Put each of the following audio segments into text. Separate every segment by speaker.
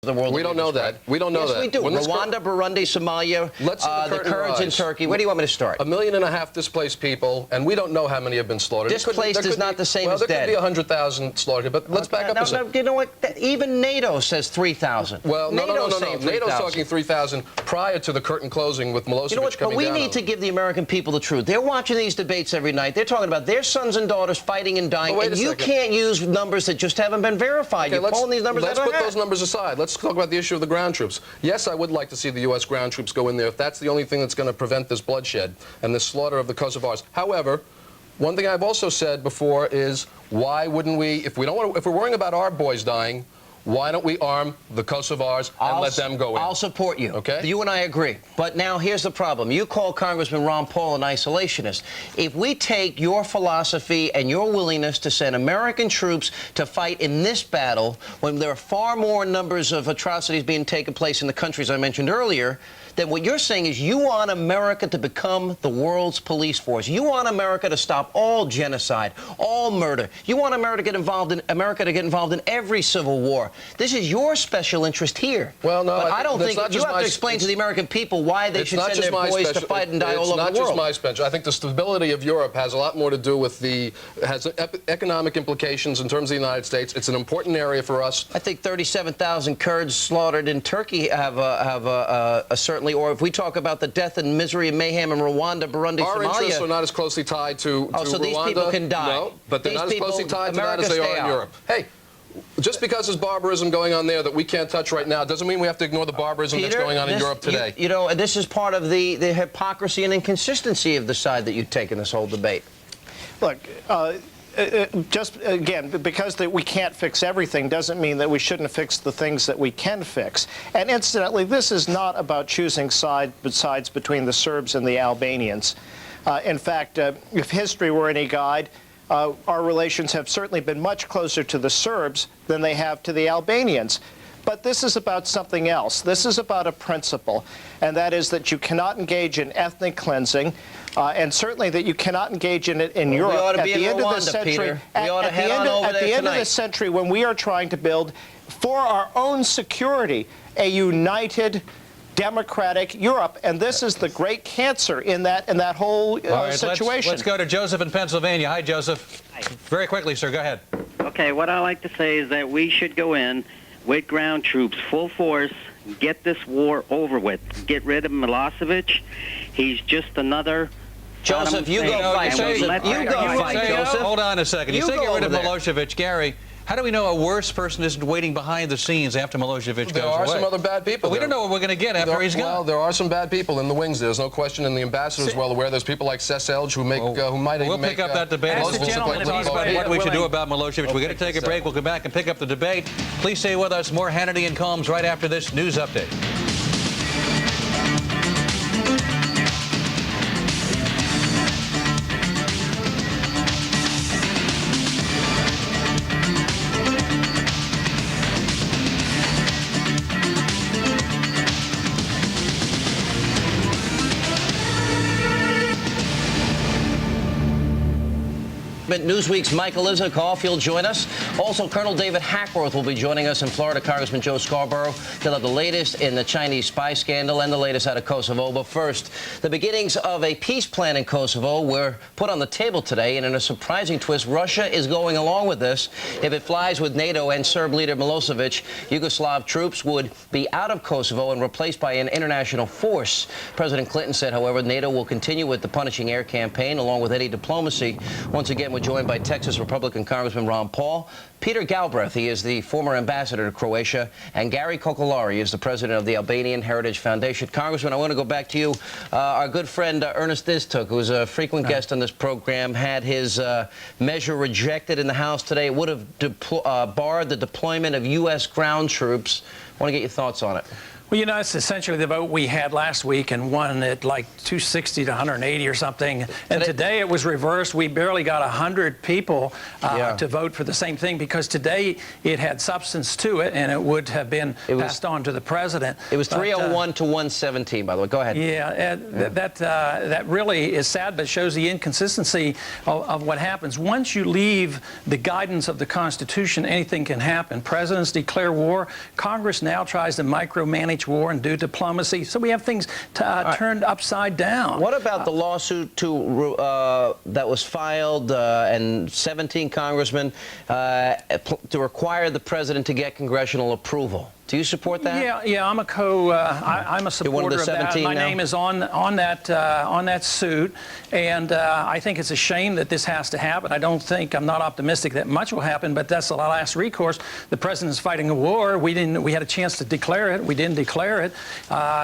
Speaker 1: the world.
Speaker 2: We don't know that. We don't know that.
Speaker 1: Yes, we do. Rwanda, Burundi, Somalia, the Kurds in Turkey. Where do you want me to start?
Speaker 2: 1.5 million displaced people, and we don't know how many have been slaughtered.
Speaker 1: Displaced is not the same as dead.
Speaker 2: Well, there could be 100,000 slaughtered, but let's back up a second.
Speaker 1: You know what? Even NATO says 3,000.
Speaker 2: Well, no. NATO's talking 3,000 prior to the curtain closing with Milosevic coming down.
Speaker 1: But we need to give the American people the truth. They're watching these debates every night. They're talking about their sons and daughters fighting and dying, and you can't use numbers that just haven't been verified. You're pulling these numbers out of
Speaker 2: Let's put those numbers aside. Let's talk about the issue of the ground troops. Yes, I would like to see the U.S. ground troops go in there if that's the only thing that's going to prevent this bloodshed and this slaughter of the Kosovars. However, one thing I've also said before is, why wouldn't we, if we're worrying about our boys dying, why don't we arm the Kosovars and let them go in?
Speaker 1: I'll support you.
Speaker 2: Okay?
Speaker 1: You and I agree. But now here's the problem. You call Congressman Ron Paul an isolationist. If we take your philosophy and your willingness to send American troops to fight in this battle, when there are far more numbers of atrocities being taken place in the countries I mentioned earlier, then what you're saying is you want America to become the world's police force. You want America to stop all genocide, all murder. You want America to get involved in every civil war. This is your special interest here.
Speaker 2: Well, no,
Speaker 1: but I don't think you have to explain to the American people why they should send their boys to fight and die all over the world.
Speaker 2: It's not just my special. I think the stability of Europe has a lot more to do with has economic implications in terms of the United States. It's an important area for us.
Speaker 1: I think 37,000 Kurds slaughtered in Turkey have a certainly. Or if we talk about the death and misery and mayhem in Rwanda, Burundi,
Speaker 2: Our
Speaker 1: Somalia.
Speaker 2: interests are not as closely tied to
Speaker 1: so
Speaker 2: Rwanda.
Speaker 1: These people can die.
Speaker 2: No, but they're not as closely tied to that as they are in Europe. Hey, just because there's barbarism going on there that we can't touch right now doesn't mean we have to ignore the barbarism that's going on in Europe today.
Speaker 1: You know, this is part of the hypocrisy and inconsistency of the side that you take in this whole debate.
Speaker 3: Look, just again, because we can't fix everything doesn't mean that we shouldn't fix the things that we can fix. And incidentally, this is not about choosing sides between the Serbs and the Albanians. In fact, if history were any guide, our relations have certainly been much closer to the Serbs than they have to the Albanians. But this is about something else. This is about a principle, and that is that you cannot engage in ethnic cleansing, and certainly that you cannot engage in it in Europe at the end of the century. At the end of the century, when we are trying to build, for our own security, a united, democratic Europe, and this is the great cancer in that whole situation.
Speaker 4: Let's go to Joseph in Pennsylvania. Hi, Joseph. Hi. Very quickly, sir. Go ahead.
Speaker 5: Okay. What I like to say is that we should go in with ground troops, full force, get this war over with. Get rid of Milosevic. He's just another...
Speaker 1: Joseph, you go fight, Joseph. You go fight, Joseph.
Speaker 4: Hold on a second. You say get rid of Milosevic. Gary, how do we know a worse person isn't waiting behind the scenes after Milosevic goes away?
Speaker 2: There are some other bad people.
Speaker 4: We don't know what we're going to get after he's gone.
Speaker 2: Well, there are some bad people in the wings. There's no question, and the ambassador is well aware. There's people like Sess Elge who might even make...
Speaker 4: We'll pick up that debate. What we should do about Milosevic. We're going to take a break. We'll come back and pick up the debate. Please stay with us. More Hannity and Colmes right after this news update.
Speaker 1: Newsweek's Michael Isikoff, he'll join us. Also, Colonel David Hackworth will be joining us in Florida. Congressman Joe Scarborough. He'll have the latest in the Chinese spy scandal and the latest out of Kosovo. But first, the beginnings of a peace plan in Kosovo were put on the table today, and in a surprising twist, Russia is going along with this. If it flies with NATO and Serb leader Milosevic, Yugoslav troops would be out of Kosovo and replaced by an international force. President Clinton said, however, NATO will continue with the punishing air campaign along with any diplomacy. Once again, we're joined by Texas Republican Congressman Ron Paul, Peter Galbraith, he is the former ambassador to Croatia, and Gary Kokolari is the president of the Albanian Heritage Foundation. Congressman, I want to go back to you. Our good friend Ernest Istook, who's a frequent guest on this program, had his measure rejected in the House today. It would have barred the deployment of U.S. ground troops. I want to get your thoughts on it.
Speaker 6: Well, you know, it's essentially the vote we had last week and won at like 260 to 180 or something. And today it was reversed. We barely got 100 people to vote for the same thing because today it had substance to it and it would have been passed on to the president.
Speaker 1: It was 301 to 117, by the way. Go ahead.
Speaker 6: Yeah, that really is sad, but shows the inconsistency of what happens. Once you leave the guidance of the Constitution, anything can happen. Presidents declare war. Congress now tries to micromanage war and do diplomacy. So we have things turned upside down.
Speaker 1: What about the lawsuit that was filed and 17 congressmen to require the president to get congressional approval? Do you support that?
Speaker 6: Yeah, I'm a supporter of that. My name is on that suit, and I think it's a shame that this has to happen. I'm not optimistic that much will happen, but that's the last recourse. The president's fighting a war. We had a chance to declare it. We didn't declare it.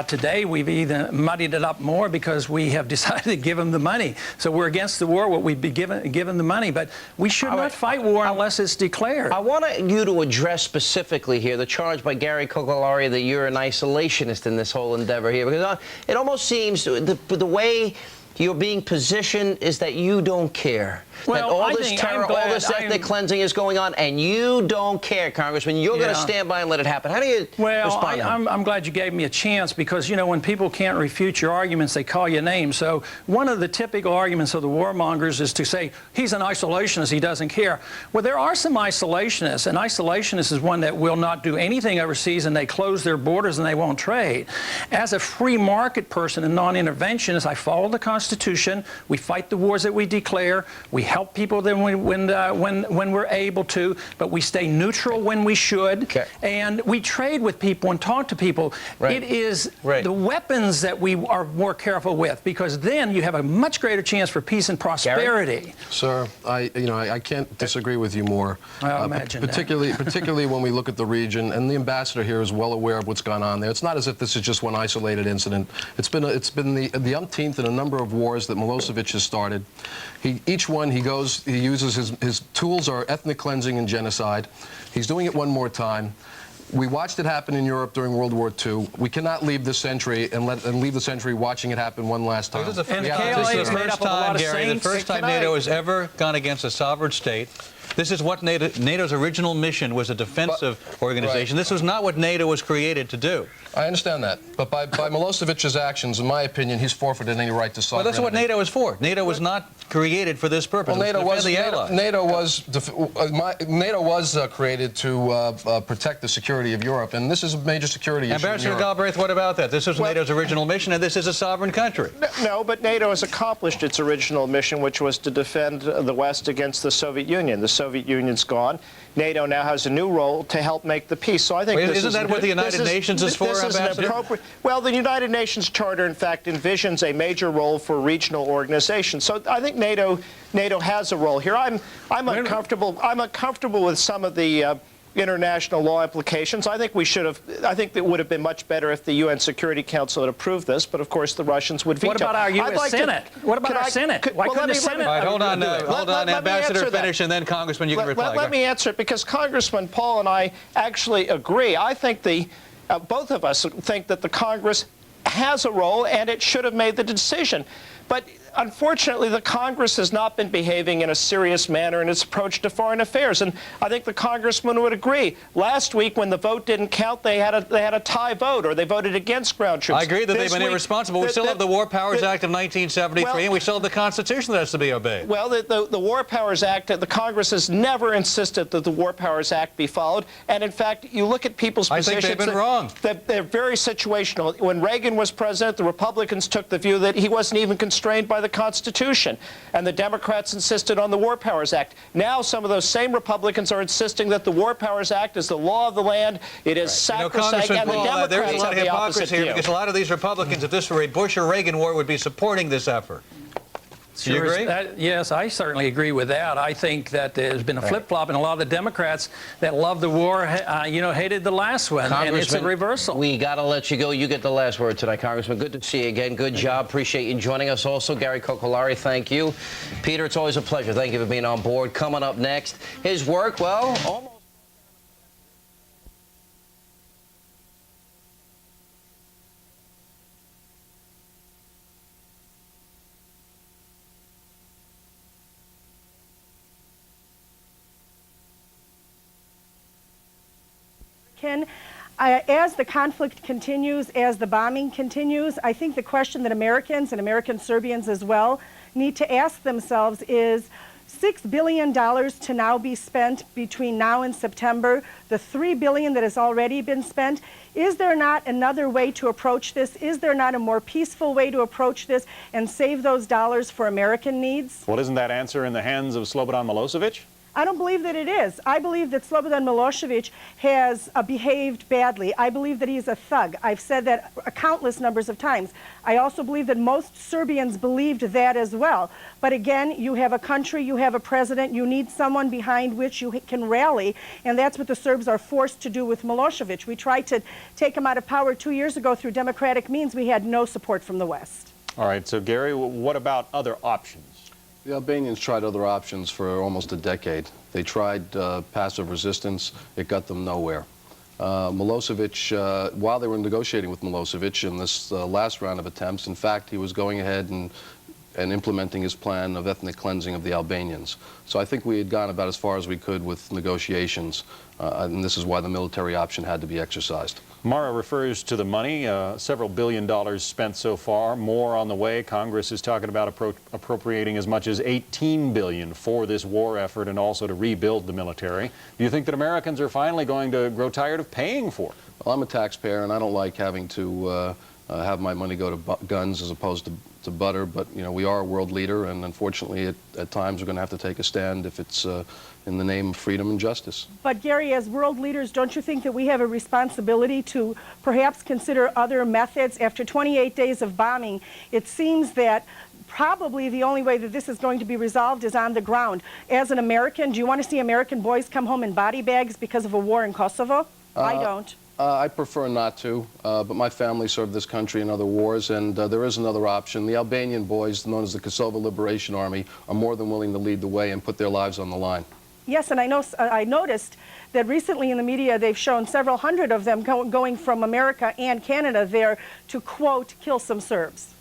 Speaker 6: Today we've either muddied it up more because we have decided to give him the money. So we're against the war. What we'd be given the money, but we should not fight war unless it's declared.
Speaker 1: I want you to address specifically here the charge by Gary Kokolari that you're an isolationist in this whole endeavor here, because it almost seems the way you're being positioned is that you don't care.
Speaker 6: Well,
Speaker 1: that all this terror, all this ethnic cleansing is going on, and you don't care, Congressman. You're going to stand by and let it happen. How do you respond?
Speaker 6: I'm glad you gave me a chance because, you know, when people can't refute your arguments, they call you names. So one of the typical arguments of the warmongers is to say, he's an isolationist, he doesn't care. Well, there are some isolationists. An isolationist is one that will not do anything overseas, and they close their borders and they won't trade. As a free market person and non-interventionist, I follow the Constitution. We fight the wars that we declare. We help people then when we're able to, but we stay neutral when we should, and we trade with people and talk to people. It is the weapons that we are more careful with, because then you have a much greater chance for peace and prosperity.
Speaker 2: Gary? Sir, I can't disagree with you more. Particularly when we look at the region, and the ambassador here is well aware of what's gone on there. It's not as if this is just one isolated incident. It's been the umpteenth in a number of wars that Milosevic has started. Each one he uses his tools are ethnic cleansing and genocide. He's doing it one more time. We watched it happen in Europe during World War II. We cannot leave this century and leave the century watching it happen one last time.
Speaker 4: This is the first time NATO has ever gone against a sovereign state. This is what NATO's original mission was, a defensive organization. This was not what NATO was created to do.
Speaker 2: I understand that. But by Milosevic's actions, in my opinion, he's forfeited any right to sovereignty.
Speaker 4: Well, that's what NATO is for. NATO was not created for this purpose.
Speaker 2: Well, NATO was created to protect the security of Europe, and this is a major security issue.
Speaker 4: Ambassador Galbraith, what about that? This was NATO's original mission, and this is a sovereign country.
Speaker 3: No, but NATO has accomplished its original mission, which was to defend the West against the Soviet Union. The Soviet Union's gone. NATO now has a new role to help make the peace. So I think
Speaker 4: isn't that what the United Nations is for, Ambassador?
Speaker 3: Well, the United Nations Charter, in fact, envisions a major role for regional organizations. So I think NATO has a role here. I'm uncomfortable with some of the international law implications. I think it would have been much better if the UN Security Council had approved this, but of course the Russians would veto.
Speaker 6: What about our U.S. Senate? What about our Senate? Why couldn't the Senate?
Speaker 4: All right, hold on, Ambassador, finish, and then Congressman, you can reply.
Speaker 3: Let me answer it, because Congressman Paul and I actually agree. I think both of us think that the Congress has a role, and it should have made the decision. But unfortunately, the Congress has not been behaving in a serious manner in its approach to foreign affairs, and I think the congressman would agree. Last week, when the vote didn't count, they had a tie vote, or they voted against ground troops.
Speaker 4: I agree that they've been irresponsible. We still have the War Powers Act of 1973, and we still have the Constitution that has to be obeyed.
Speaker 3: Well, the War Powers Act, the Congress has never insisted that the War Powers Act be followed, and in fact, you look at people's positions.
Speaker 4: I think they've been wrong.
Speaker 3: They're very situational. When Reagan was president, the Republicans took the view that he wasn't even constrained by the Constitution, and the Democrats insisted on the War Powers Act. Now some of those same Republicans are insisting that the War Powers Act is the law of the land. It is sacrosanct, and the Democrats
Speaker 4: there's a lot of
Speaker 3: have the
Speaker 4: hypocrisy
Speaker 3: opposite
Speaker 4: here,
Speaker 3: view.
Speaker 4: because a lot of these Republicans, if this were a Bush or Reagan war, would be supporting this effort. Do you agree?
Speaker 6: Yes, I certainly agree with that. I think that there's been a flip-flop, and a lot of the Democrats that love the war, hated the last one, and it's a reversal.
Speaker 1: We got to let you go. You get the last word tonight, Congressman. Good to see you again. Good job. Appreciate you joining us. Also, Gary Kokolari, thank you. Peter, it's always a pleasure. Thank you for being on board. Coming up next, his work, well, almost.
Speaker 7: American. As the conflict continues, as the bombing continues, I think the question that Americans and American Serbians as well need to ask themselves is, $6 billion to now be spent between now and September, the $3 billion that has already been spent. Is there not another way to approach this? Is there not a more peaceful way to approach this and save those dollars for American needs?
Speaker 8: Well, isn't that answer in the hands of Slobodan Milosevic?
Speaker 7: I don't believe that it is. I believe that Slobodan Milosevic has behaved badly. I believe that he's a thug. I've said that countless numbers of times. I also believe that most Serbians believed that as well. But again, you have a country, you have a president, you need someone behind which you can rally, and that's what the Serbs are forced to do with Milosevic. We tried to take him out of power 2 years ago through democratic means. We had no support from the West.
Speaker 8: All right, so Gary, what about other options?
Speaker 2: The Albanians tried other options for almost a decade. They tried passive resistance. It got them nowhere. Milosevic, while they were negotiating with Milosevic in this last round of attempts, in fact, he was going ahead and implementing his plan of ethnic cleansing of the Albanians. So I think we had gone about as far as we could with negotiations, and this is why the military option had to be exercised.
Speaker 8: Mara refers to the money, several $billion spent so far, more on the way. Congress is talking about appropriating as much as $18 billion for this war effort and also to rebuild the military. Do you think that Americans are finally going to grow tired of paying for it?
Speaker 2: Well, I'm a taxpayer, and I don't like having to have my money go to guns as opposed to butter, but you know, we are a world leader, and unfortunately at times we're going to have to take a stand if it's in the name of freedom and justice.
Speaker 7: But Gary, as world leaders, don't you think that we have a responsibility to perhaps consider other methods? After 28 days of bombing, it seems that probably the only way that this is going to be resolved is on the ground. As an American, do you want to see American boys come home in body bags because of a war in Kosovo? I don't.
Speaker 2: I prefer not to, but my family served this country in other wars, and there is another option. The Albanian boys, known as the Kosovo Liberation Army, are more than willing to lead the way and put their lives on the line.
Speaker 7: Yes, and I noticed that recently in the media they've shown several hundred of them going from America and Canada there to, quote, kill some Serbs.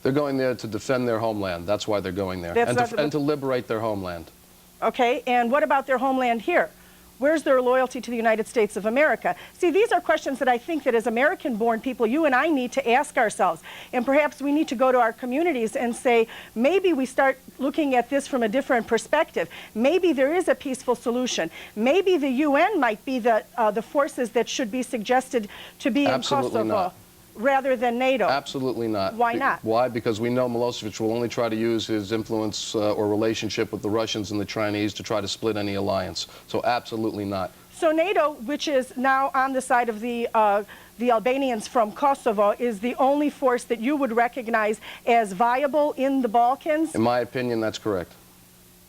Speaker 2: They're going there to defend their homeland. That's why they're going there, and to liberate their homeland.
Speaker 7: Okay, and what about their homeland here? Where's their loyalty to the United States of America? See, these are questions that I think that as American-born people, you and I need to ask ourselves. And perhaps we need to go to our communities and say, maybe we start looking at this from a different perspective. Maybe there is a peaceful solution. Maybe the UN might be the forces that should be suggested to be in Kosovo. Rather than NATO?
Speaker 2: Absolutely not.
Speaker 7: Why not?
Speaker 2: Why? Because we know Milosevic will only try to use his influence or relationship with the Russians and the Chinese to try to split any alliance. So absolutely not.
Speaker 7: So NATO, which is now on the side of the Albanians from Kosovo, is the only force that you would recognize as viable in the Balkans?
Speaker 2: In my opinion, that's correct.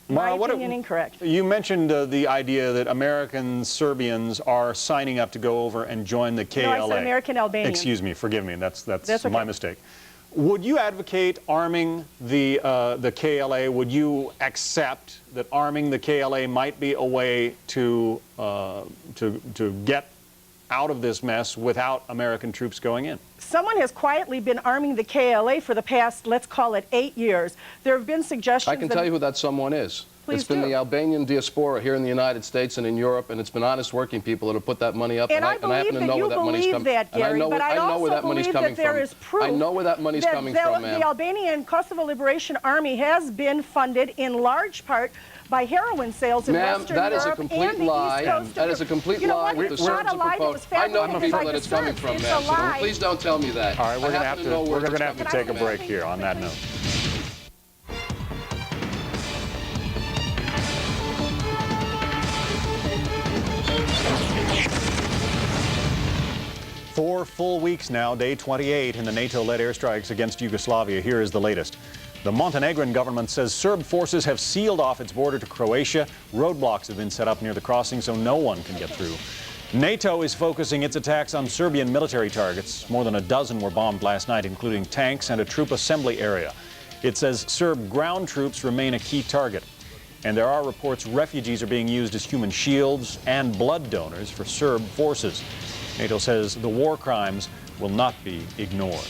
Speaker 7: My opinion, incorrect.
Speaker 8: You mentioned the idea that American Serbians are signing up to go over and join the KLA.
Speaker 7: No, I said American Albanians.
Speaker 8: Excuse me, forgive me, that's
Speaker 7: okay.
Speaker 8: my mistake. Would you advocate arming the KLA? Would you accept that arming the KLA might be a way to get out of this mess without American troops going in?
Speaker 7: Someone has quietly been arming the KLA for the past, let's call it, 8 years. There have been suggestions.
Speaker 2: I can tell you who that someone is.
Speaker 7: Please
Speaker 2: It's been
Speaker 7: do.
Speaker 2: the Albanian diaspora here in the United States and in Europe, and it's been honest working people that have put that money up.
Speaker 7: And I happen to know where that money's coming from.
Speaker 2: I know where that money's coming from. I know where that money's coming from, ma'am.
Speaker 7: The Albanian Kosovo Liberation Army has been funded in large part by heroin sales in Western Europe.
Speaker 2: That is a complete lie. That is a complete lie with the Serbs propose. I know the people that it's coming from, ma'am. So please don't tell me that.
Speaker 8: All right, we're going to have to take a break here on that note. Four full weeks now, day 28 in the NATO-led airstrikes against Yugoslavia. Here is the latest. The Montenegrin government says Serb forces have sealed off its border to Croatia. Roadblocks have been set up near the crossing so no one can get through. NATO is focusing its attacks on Serbian military targets. More than a dozen were bombed last night, including tanks and a troop assembly area. It says Serb ground troops remain a key target. And there are reports refugees are being used as human shields and blood donors for Serb forces. NATO says the war crimes will not be ignored.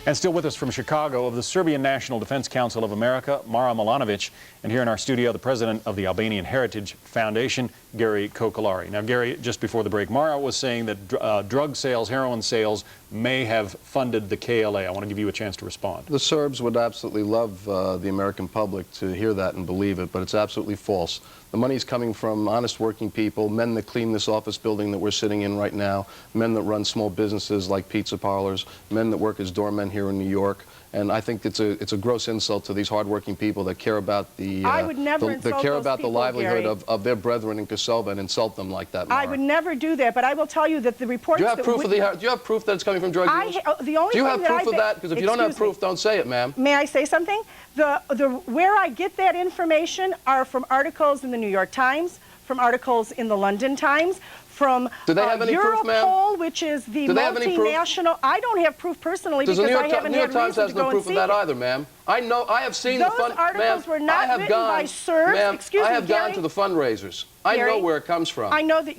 Speaker 8: And still with us from Chicago, of the Serbian National Defense Council of America, Mara Milanovic, And here in our studio, the president of the Albanian Heritage Foundation, Gary Kokolari. Now, Gary, just before the break, Mara was saying that drug sales, heroin sales, may have funded the KLA. I want to give you a chance to respond.
Speaker 2: The Serbs would absolutely love the American public to hear that and believe it, but it's absolutely false. The money's coming from honest working people, men that clean this office building that we're sitting in right now, men that run small businesses like pizza parlors, men that work as doormen here in New York. And I think it's a gross insult to these hardworking people that care about the
Speaker 7: I would never
Speaker 2: that
Speaker 7: insult
Speaker 2: care
Speaker 7: those
Speaker 2: about
Speaker 7: people,
Speaker 2: the livelihood
Speaker 7: Gary.
Speaker 2: of their brethren in Kosovo and insult them like that. Mara.
Speaker 7: I would never do that, but I will tell you that the reports
Speaker 2: Do you have
Speaker 7: that
Speaker 2: proof do you have proof that it's coming from drug dealers?
Speaker 7: the only
Speaker 2: Do you
Speaker 7: thing
Speaker 2: have
Speaker 7: that
Speaker 2: proof
Speaker 7: I've
Speaker 2: of that? Because if you don't have proof, don't say it, ma'am.
Speaker 7: May I say something? Where I get that information are from articles in the New York Times, from articles in the London Times, from
Speaker 2: Do they have any proof, ma'am?
Speaker 7: Europol, which is the
Speaker 2: Do they have any proof?
Speaker 7: multinational. I don't have proof personally
Speaker 2: Does
Speaker 7: because
Speaker 2: the
Speaker 7: I haven't
Speaker 2: New York
Speaker 7: had
Speaker 2: Times
Speaker 7: reason
Speaker 2: has
Speaker 7: to go
Speaker 2: no
Speaker 7: and
Speaker 2: proof of
Speaker 7: see
Speaker 2: that
Speaker 7: it.
Speaker 2: either, ma'am. I know. I have seen
Speaker 7: Those
Speaker 2: the fund.
Speaker 7: articles
Speaker 2: ma'am,
Speaker 7: were not
Speaker 2: I have
Speaker 7: written
Speaker 2: gone,
Speaker 7: by Serbs.
Speaker 2: Ma'am,
Speaker 7: Excuse
Speaker 2: I
Speaker 7: me,
Speaker 2: have gone
Speaker 7: Gary.
Speaker 2: to the fundraisers. I
Speaker 7: Gary,
Speaker 2: know where it comes from.
Speaker 7: I know that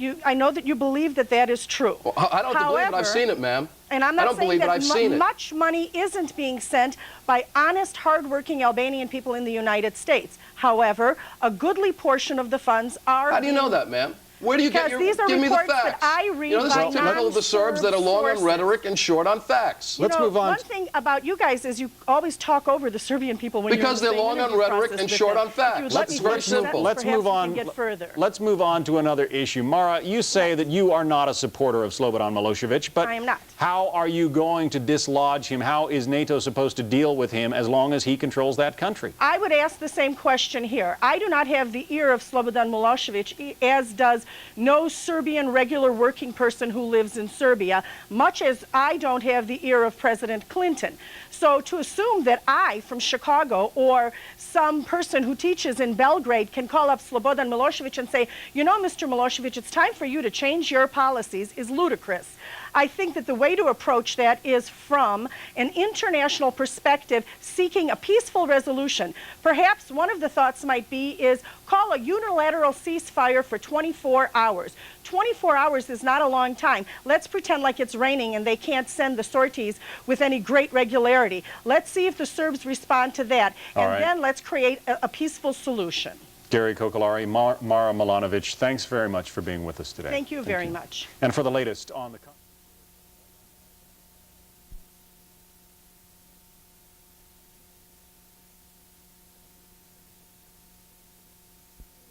Speaker 7: you believe that that is true.
Speaker 2: Well, I don't believe it. I've seen it, ma'am.
Speaker 7: And I'm
Speaker 2: I
Speaker 7: not
Speaker 2: don't
Speaker 7: saying
Speaker 2: believe it.
Speaker 7: that
Speaker 2: I've seen it.
Speaker 7: much money isn't being sent by honest, hardworking Albanian people in the United States. However, a goodly portion of the funds are.
Speaker 2: How do you know that, ma'am? Where do you get
Speaker 7: Because
Speaker 2: your?
Speaker 7: these are
Speaker 2: give me the
Speaker 7: reports that
Speaker 2: facts.
Speaker 7: I read
Speaker 2: You know, this
Speaker 7: by
Speaker 2: is typical of the Serbs that are long on
Speaker 7: non-Serb
Speaker 2: rhetoric and short on facts.
Speaker 8: Let's move on.
Speaker 7: One thing about you guys is you always talk over the Serbian people when
Speaker 2: Because
Speaker 7: you're in
Speaker 2: they're
Speaker 7: the
Speaker 2: long on
Speaker 7: interview
Speaker 2: rhetoric
Speaker 7: process
Speaker 2: and
Speaker 7: with
Speaker 2: short
Speaker 7: them.
Speaker 2: on facts.
Speaker 7: If you would let
Speaker 2: It's
Speaker 7: me
Speaker 2: very
Speaker 7: finish that,
Speaker 2: simple.
Speaker 8: Let's
Speaker 7: perhaps
Speaker 8: move
Speaker 7: we
Speaker 8: on.
Speaker 7: can get further.
Speaker 8: Let's move on to another issue. Mara, you say that you are not a supporter of Slobodan Milosevic, but
Speaker 7: I am not.
Speaker 8: How are you going to dislodge him? How is NATO supposed to deal with him as long as he controls that country?
Speaker 7: I would ask the same question here. I do not have the ear of Slobodan Milosevic, as does no Serbian regular working person who lives in Serbia, much as I don't have the ear of President Clinton. So to assume that I, from Chicago, or some person who teaches in Belgrade can call up Slobodan Milosevic and say, you know, Mr. Milosevic, it's time for you to change your policies, is ludicrous. I think that the way to approach that is from an international perspective, seeking a peaceful resolution. Perhaps one of the thoughts might be is call a unilateral ceasefire for 24 hours. 24 hours is not a long time. Let's pretend like it's raining and they can't send the sorties with any great regularity. Let's see if the Serbs respond to that. And then let's create a peaceful solution.
Speaker 8: Gary Kokolari, Mara Milanovic, thanks very much for being with us today.
Speaker 7: Thank you very much.
Speaker 8: And for the latest on the...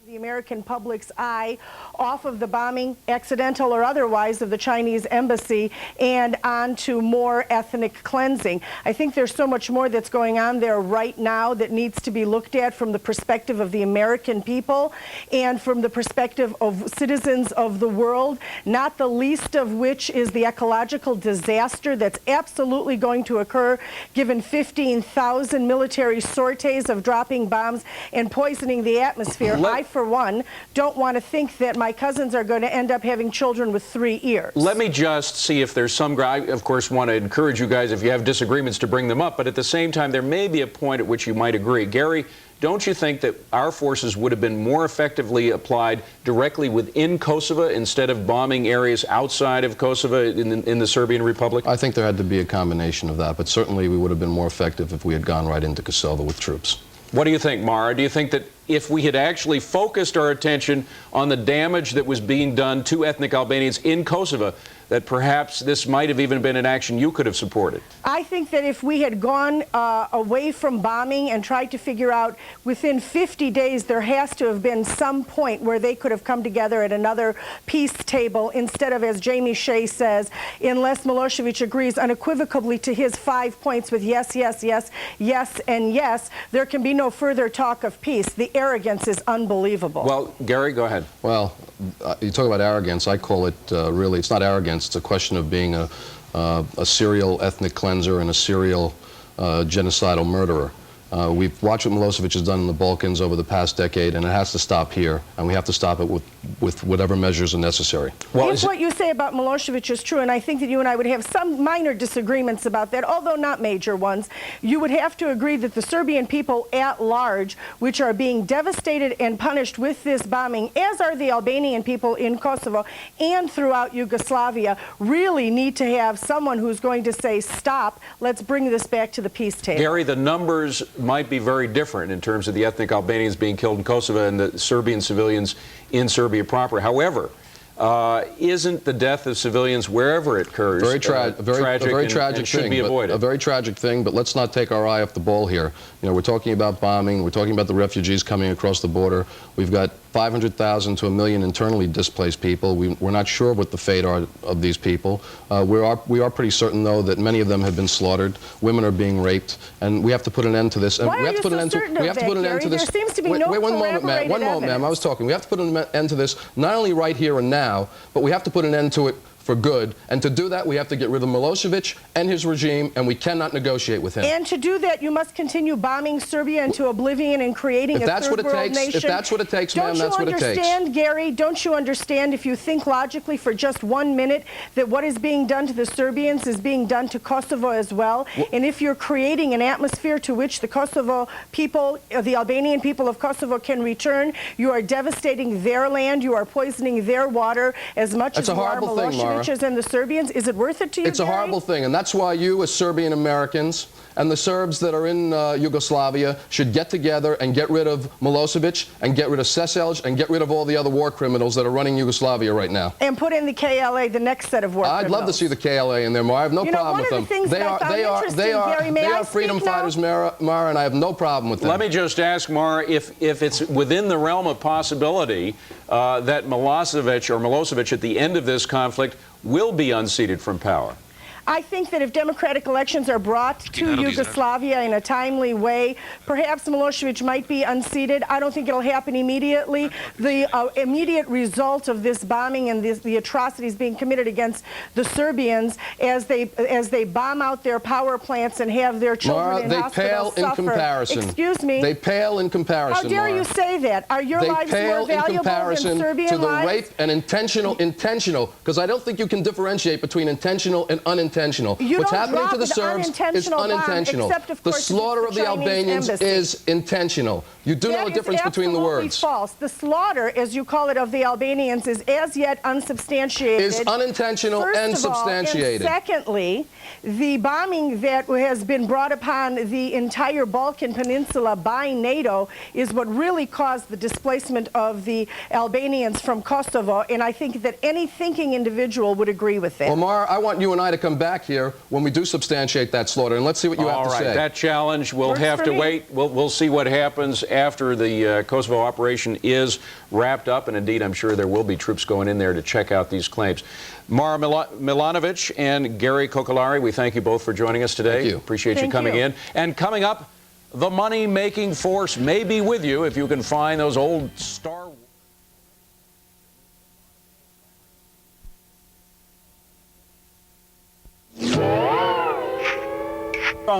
Speaker 7: The American public's eye off of the bombing, accidental or otherwise, of the Chinese embassy and onto more ethnic cleansing. I think there's so much more that's going on there right now that needs to be looked at from the perspective of the American people and from the perspective of citizens of the world, not the least of which is the ecological disaster that's absolutely going to occur given 15,000 military sorties of dropping bombs and poisoning the atmosphere. I, for one, don't want to think that my cousins are going to end up having children with 3 ears.
Speaker 9: Let me just see if there's some... I, of course, want to encourage you guys, if you have disagreements, to bring them up. But at the same time, there may be a point at which you might agree. Gary, don't you think that our forces would have been more effectively applied directly within Kosovo instead of bombing areas outside of Kosovo in the Serbian Republic?
Speaker 2: I think there had to be a combination of that, but certainly we would have been more effective if we had gone right into Kosovo with troops.
Speaker 9: What do you think, Mara? Do you think that if we had actually focused our attention on the damage that was being done to ethnic Albanians in Kosovo, that perhaps this might have even been an action you could have supported?
Speaker 7: I think that if we had gone away from bombing and tried to figure out within 50 days, there has to have been some point where they could have come together at another peace table instead of, as Jamie Shea says, unless Milosevic agrees unequivocally to his 5 points with yes, yes, yes, yes, and yes, there can be no further talk of peace. The arrogance is unbelievable.
Speaker 9: Well, Gary, go ahead.
Speaker 2: Well, you talk about arrogance. I call it really, it's not arrogance. It's a question of being a serial ethnic cleanser and a serial genocidal murderer. We've watched what Milosevic has done in the Balkans over the past decade, and it has to stop here, and we have to stop it with whatever measures are necessary.
Speaker 7: Well, if what you say about Milosevic is true, and I think that you and I would have some minor disagreements about that, although not major ones, you would have to agree that the Serbian people at large, which are being devastated and punished with this bombing, as are the Albanian people in Kosovo and throughout Yugoslavia, really need to have someone who's going to say, stop, let's bring this back to the peace table.
Speaker 9: Gary, the numbers might be very different in terms of the ethnic Albanians being killed in Kosovo and the Serbian civilians in Serbia proper. However, isn't the death of civilians wherever it occurs tragic and should be avoided?
Speaker 2: A very tragic thing, but let's not take our eye off the ball here. You know, we're talking about bombing, we're talking about the refugees coming across the border. We've got 500,000 to 1 million internally displaced people. We're not sure what the fate are of these people. We are pretty certain, though, that many of them have been slaughtered. Women are being raped, and we have to put an end to this. And
Speaker 7: Why
Speaker 2: we have
Speaker 7: are
Speaker 2: to put
Speaker 7: you
Speaker 2: an
Speaker 7: so
Speaker 2: end
Speaker 7: certain
Speaker 2: to. We
Speaker 7: of
Speaker 2: have to put an
Speaker 7: that,
Speaker 2: end to
Speaker 7: Gary?
Speaker 2: this.
Speaker 7: There seems to be
Speaker 2: wait,
Speaker 7: no
Speaker 2: wait, one moment, ma'am.
Speaker 7: corroborated
Speaker 2: One moment, ma'am.
Speaker 7: evidence.
Speaker 2: I was talking. We have to put an end to this, not only right here and now, but we have to put an end to it for good. And to do that, we have to get rid of Milosevic and his regime, and we cannot negotiate with him.
Speaker 7: And to do that, you must continue bombing Serbia into oblivion and creating a third world nation.
Speaker 2: If that's what it takes, ma'am, that's what it takes.
Speaker 7: Don't you understand, Gary? Don't you understand, if you think logically for just 1 minute, that what is being done to the Serbians is being done to Kosovo as well? And if you're creating an atmosphere to which the Kosovo people, the Albanian people of Kosovo can return, you are devastating their land, you are poisoning their water as much as you are Milosevic's and the Serbians. Is it worth it to you,
Speaker 2: It's a
Speaker 7: Gary?
Speaker 2: horrible thing, and that's why you, as Serbian Americans, and the Serbs that are in Yugoslavia should get together and get rid of Milosevic and get rid of Sesselj and get rid of all the other war criminals that are running Yugoslavia right now.
Speaker 7: And put in the KLA, the next set of war
Speaker 2: I'd love to see the KLA in there, Mara. I have no problem with them.
Speaker 7: They
Speaker 2: are freedom fighters, Mara, and I have no problem with them.
Speaker 9: Let me just ask, Mara, if it's within the realm of possibility that Milosevic at the end of this conflict will be unseated from power.
Speaker 7: I think that if democratic elections are brought to Yugoslavia in a timely way, perhaps Milosevic might be unseated. I don't think it'll happen immediately. The immediate result of this bombing and the atrocities being committed against the Serbians as they bomb out their power plants and have their children in hospitals
Speaker 2: pale in comparison.
Speaker 7: Excuse me.
Speaker 2: They pale in comparison.
Speaker 7: How dare you say that? Are your lives more valuable than Serbian
Speaker 2: to the
Speaker 7: lives?
Speaker 2: rape and intentional, because I don't think you can differentiate between intentional and unintentional. What's happening to the Serbs is unintentional. The slaughter of the Albanians is intentional. You do know a difference between the words.
Speaker 7: False. The slaughter, as you call it, of the Albanians is as yet unsubstantiated.
Speaker 2: Is unintentional and substantiated.
Speaker 7: And secondly, the bombing that has been brought upon the entire Balkan Peninsula by NATO is what really caused the displacement of the Albanians from Kosovo, and I think that any thinking individual would agree with that.
Speaker 2: Well, Mara, I want you and I to come back here when we do substantiate that slaughter, and let's see what you have to say.
Speaker 9: All right, that challenge, we'll have to wait. We'll see what happens after the Kosovo operation is wrapped up, and indeed, I'm sure there will be troops going in there to check out these claims. Mara Milanovic and Gary Kokolari, we thank you both for joining us today.
Speaker 2: Thank you.
Speaker 9: Appreciate you coming in. And coming up, the money-making force may be with you if you can find those old Star Wars.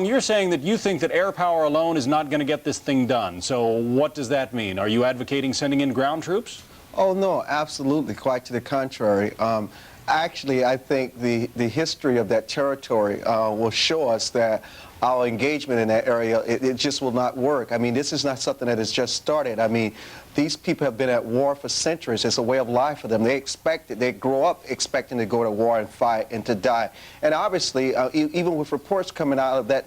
Speaker 8: You're saying that you think that air power alone is not going to get this thing done. So what does that mean? Are you advocating sending in ground troops?
Speaker 10: Oh, no, absolutely. Quite to the contrary. Actually, I think the history of that territory will show us that our engagement in that area, it just will not work. I mean, this is not something that has just started. I mean, these people have been at war for centuries. It's a way of life for them. They expect it. They grow up expecting to go to war and fight and to die. And obviously, even with reports coming out of that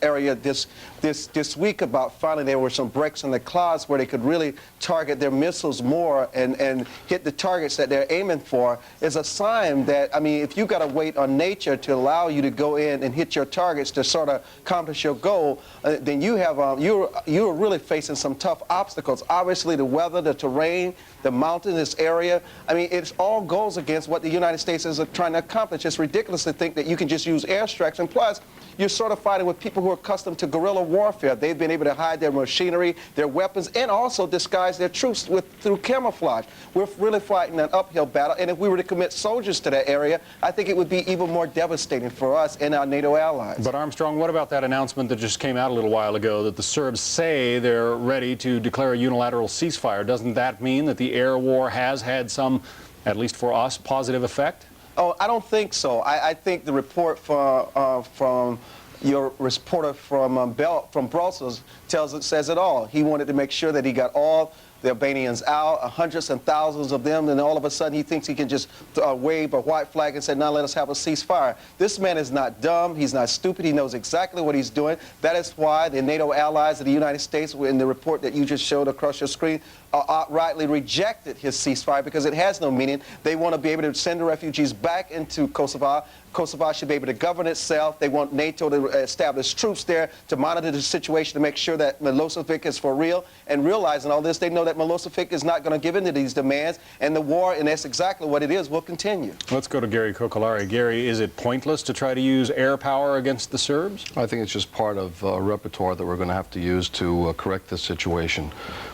Speaker 10: area this week about finally there were some breaks in the clouds where they could really target their missiles more and hit the targets that they're aiming for, is a sign that, I mean, if you got to wait on nature to allow you to go in and hit your targets to sort of accomplish your goal, then you have you're really facing some tough obstacles. Obviously, the weather, the terrain, the mountainous area. I mean, it all goes against what the United States is trying to accomplish. It's ridiculous to think that you can just use airstrikes. And plus, you're sort of fighting with people who are accustomed to guerrilla warfare. They've been able to hide their machinery, their weapons, and also disguise their troops through camouflage. We're really fighting an uphill battle. And if we were to commit soldiers to that area, I think it would be even more devastating for us and our NATO allies.
Speaker 8: But Armstrong, what about that announcement that just came out a little while ago that the Serbs say they're ready to declare a unilateral ceasefire? Doesn't that mean that the air war has had some, at least for us, positive effect?
Speaker 10: Oh, I don't think so. I think the report from your reporter from Brussels says it all. He wanted to make sure that he got all the Albanians out, hundreds and thousands of them, and all of a sudden he thinks he can just wave a white flag and say, now let us have a ceasefire. This man is not dumb. He's not stupid. He knows exactly what he's doing. That is why the NATO allies of the United States, in the report that you just showed across your screen, outrightly rejected his ceasefire because it has no meaning. They want to be able to send the refugees back into Kosovo. Kosovo should be able to govern itself. They want NATO to establish troops there to monitor the situation to make sure that Milosevic is for real. And realizing all this, they know that Milosevic is not going to give in to these demands, and the war, and that's exactly what it is, will continue.
Speaker 8: Let's go to Gary Kokolari. Gary, is it pointless to try to use air power against the Serbs?
Speaker 2: I think it's just part of a repertoire that we're going to have to use to correct this situation.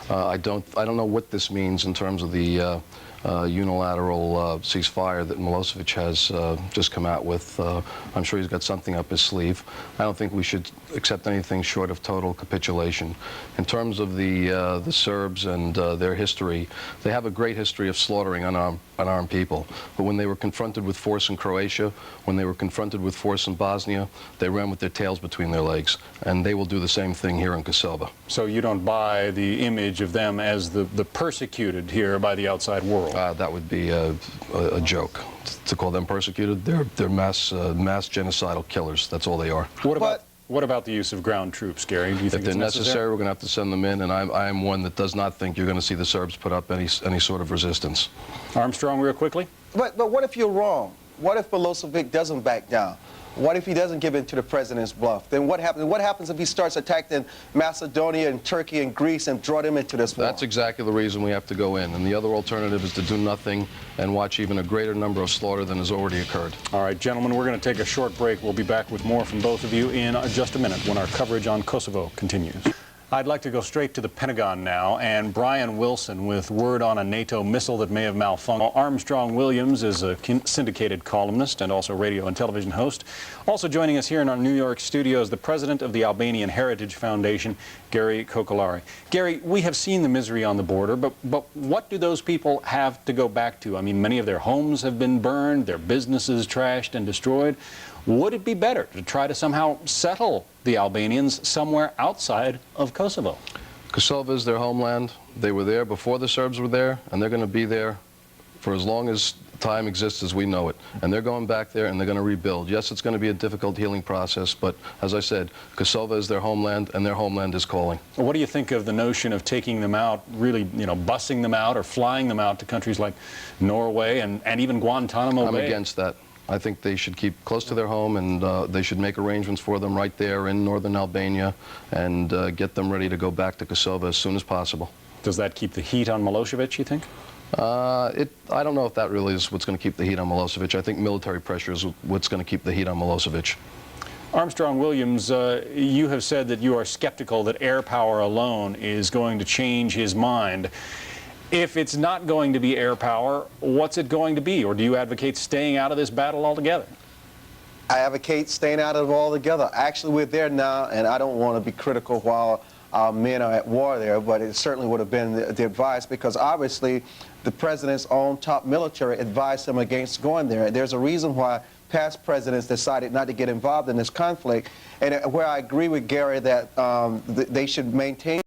Speaker 2: I don't know what this means in terms of the unilateral ceasefire that Milosevic has just come out with. I'm sure he's got something up his sleeve. I don't think we should accept anything short of total capitulation. In terms of the Serbs and their history, they have a great history of slaughtering unarmed people. But when they were confronted with force in Croatia, when they were confronted with force in Bosnia, they ran with their tails between their legs. And they will do the same thing here in Kosovo. So you don't buy the image of them as the persecuted here by the outside world? That would be a joke. To call them persecuted, they're mass genocidal killers. That's all they are. What about the use of ground troops, Gary? Do you think
Speaker 11: if they're necessary, we're going to have to send them in, and I am one that does not think you're going to see the Serbs put up any sort of resistance.
Speaker 8: Armstrong, real quickly?
Speaker 10: But what if you're wrong? What if Milosevic doesn't back down? What if he doesn't give in to the president's bluff? Then what happens? What happens if he starts attacking Macedonia and Turkey and Greece and draw them into this war?
Speaker 11: That's exactly the reason we have to go in. And the other alternative is to do nothing and watch even a greater number of slaughter than has already occurred.
Speaker 8: All right, gentlemen, we're going to take a short break. We'll be back with more from both of you in just a minute when our coverage on Kosovo continues. I'd like to go straight to the Pentagon now, and Brian Wilson with word on a NATO missile that may have malfunctioned. Armstrong Williams is a syndicated columnist and also radio and television host. Also joining us here in our New York studio is the president of the Albanian Heritage Foundation, Gary Kokolari. Gary, we have seen the misery on the border, but what do those people have to go back to? I mean, many of their homes have been burned, their businesses trashed and destroyed. Would it be better to try to somehow settle the Albanians somewhere outside of Kosovo?
Speaker 11: Kosovo is their homeland. They were there before the Serbs were there, and they're going to be there for as long as time exists as we know it. And they're going back there, and they're going to rebuild. Yes, it's going to be a difficult healing process, but as I said, Kosovo is their homeland, and their homeland is calling.
Speaker 8: What do you think of the notion of taking them out, really, busing them out or flying them out to countries like Norway and even Guantanamo Bay?
Speaker 11: I'm against that. I think they should keep close to their home, and they should make arrangements for them right there in northern Albania and get them ready to go back to Kosovo as soon as possible.
Speaker 8: Does that keep the heat on Milosevic, you think?
Speaker 11: I don't know if that really is what's going to keep the heat on Milosevic. I think military pressure is what's going to keep the heat on Milosevic.
Speaker 8: Armstrong Williams, you have said that you are skeptical that air power alone is going to change his mind. If it's not going to be air power, what's it going to be? Or do you advocate staying out of this battle altogether?
Speaker 10: I advocate staying out of it altogether. Actually, we're there now, and I don't want to be critical while our men are at war there, but it certainly would have been the advice, because obviously the president's own top military advised him against going there. There's a reason why past presidents decided not to get involved in this conflict, and where I agree with Gary that they should maintain